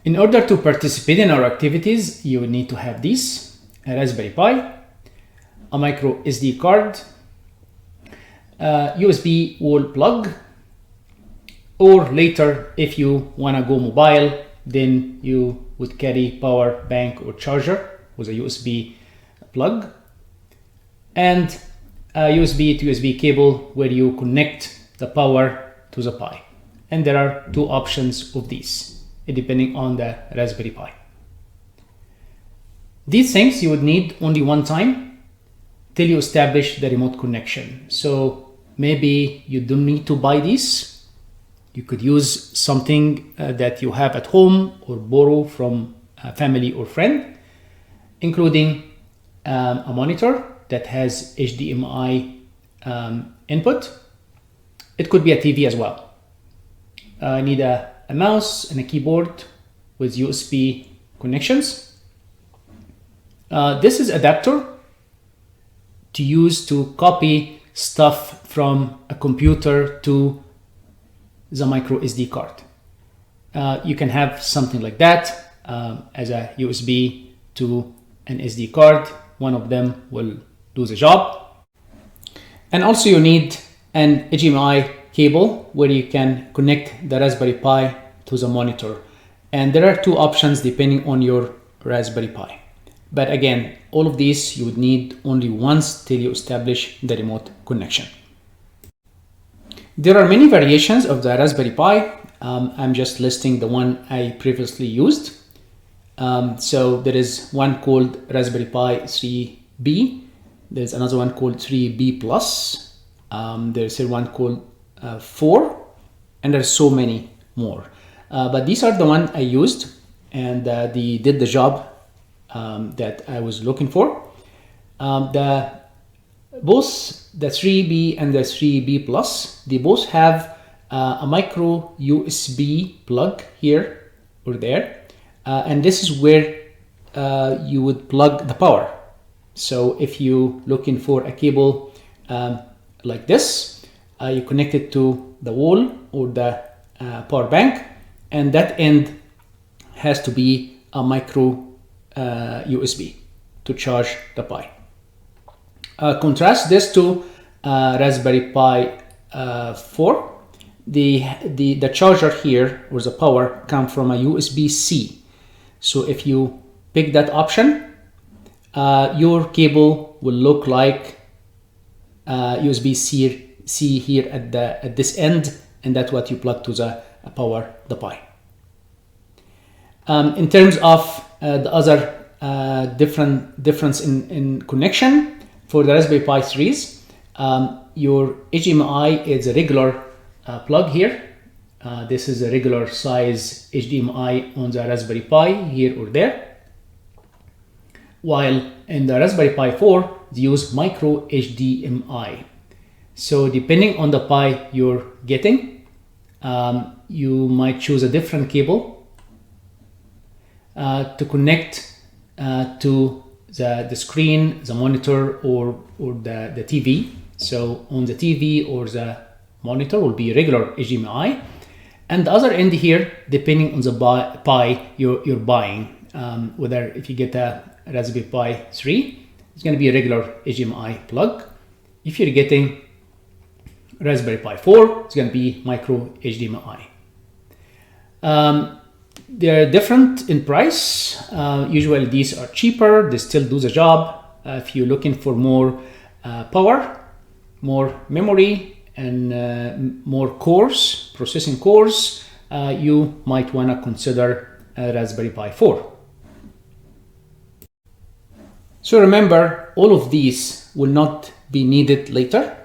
In order to participate in our activities, you will need to have these: a Raspberry Pi, a micro SD card, USB wall plug, or later, if you want to go mobile, then you would carry power bank or charger with a USB plug, and a USB to USB cable where you connect the power to the Pi. And there are two options of these, depending on the Raspberry Pi. These things you would need only one time till you establish the remote connection. So maybe you don't need to buy these. You could use something that you have at home or borrow from a family or friend, including a monitor that has HDMI input. It could be a TV as well. I need a mouse and a keyboard with USB connections. This is adapter to use to copy stuff from a computer to the micro SD card. You can have something like that as a USB to an SD card. One of them will do the job. And also you need an HDMI cable where you can connect the Raspberry Pi to the monitor. And there are two options depending on your Raspberry Pi. But again, all of these you would need only once till you establish the remote connection. There are many variations of the Raspberry Pi. I'm just listing the one I previously used. So there is one called Raspberry Pi 3B. There's another one called 3B Plus. There's one called 4, and there's so many more. But these are the one I used, and they did the job that I was looking for. Both the 3B and the 3B Plus, they both have a micro USB plug here or there, and this is where you would plug the power. So if you're looking for a cable like this, you connect it to the wall or the power bank, and that end has to be a micro USB to charge the Pi. Contrast this to Raspberry Pi 4. The charger here, or the power, come from a USB-C. So if you pick that option, your cable will look like USB-C here at this end, and that's what you plug to the power the Pi. In terms of the other difference in connection, for the Raspberry Pi 3s, your HDMI is a regular plug here. This is a regular size HDMI on the Raspberry Pi here or there. While in the Raspberry Pi 4, they use micro HDMI. So depending on the Pi you're getting, you might choose a different cable to connect to the screen, the monitor, or the TV. So on the TV or the monitor will be regular HDMI, and the other end here, depending on the Pi you're buying, whether if you get a Raspberry Pi 3, it's going to be a regular HDMI plug. If you're getting Raspberry Pi 4, it's going to be micro HDMI. They're different in price. Usually these are cheaper. They still do the job. If you're looking for more power, more memory, and more cores, processing cores, you might want to consider a Raspberry Pi 4. So remember, all of these will not be needed later,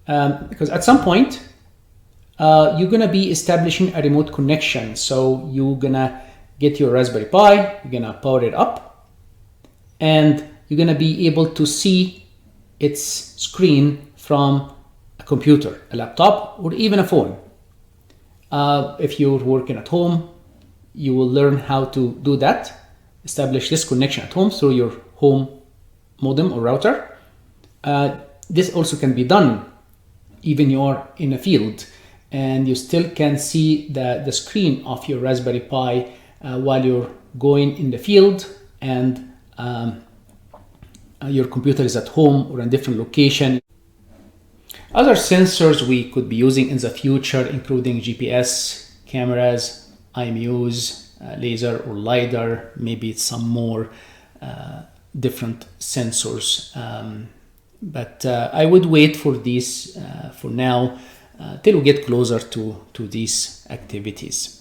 because at some point you're gonna be establishing a remote connection. So you're gonna get your Raspberry Pi, you're gonna power it up, and you're gonna be able to see its screen from a computer, a laptop, or even a phone. If you're working at home, you will learn how to do that. Establish this connection at home through your home modem or router. This also can be done even you're in a field, and you still can see the screen of your Raspberry Pi while you're going in the field and your computer is at home or in a different location. Other sensors we could be using in the future, including GPS, cameras, IMUs, laser or LiDAR, maybe some more different sensors. But I would wait for these for now till we get closer to these activities.